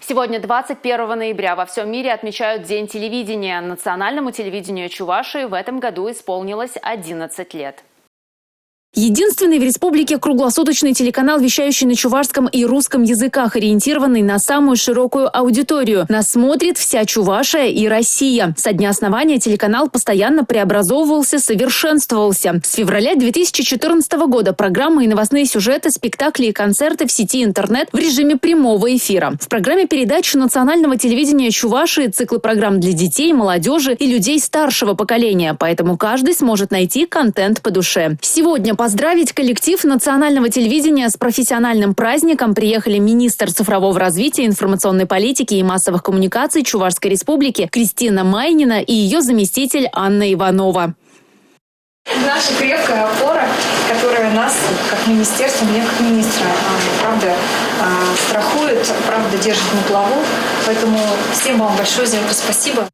Сегодня, 21 ноября, во всем мире отмечают День телевидения. Национальному телевидению Чувашии в этом году исполнилось 11 лет. Единственный в республике круглосуточный телеканал, вещающий на чувашском и русском языках, ориентированный на самую широкую аудиторию. Нас смотрит вся Чувашия и Россия. Со дня основания телеканал постоянно преобразовывался, совершенствовался. С февраля 2014 года программы и новостные сюжеты, спектакли и концерты в сети интернет в режиме прямого эфира. В программе передач национального телевидения Чувашии циклы программ для детей, молодежи и людей старшего поколения. Поэтому каждый сможет найти контент по душе. Сегодня поздравить коллектив национального телевидения с профессиональным праздником приехали министр цифрового развития, информационной политики и массовых коммуникаций Чувашской республики Кристина Майнина и ее заместитель Анна Иванова. Наша крепкая опора, которая нас, как министерство, меня как министра, правда, страхует, правда, держит на плаву. Поэтому всем вам большое за это спасибо.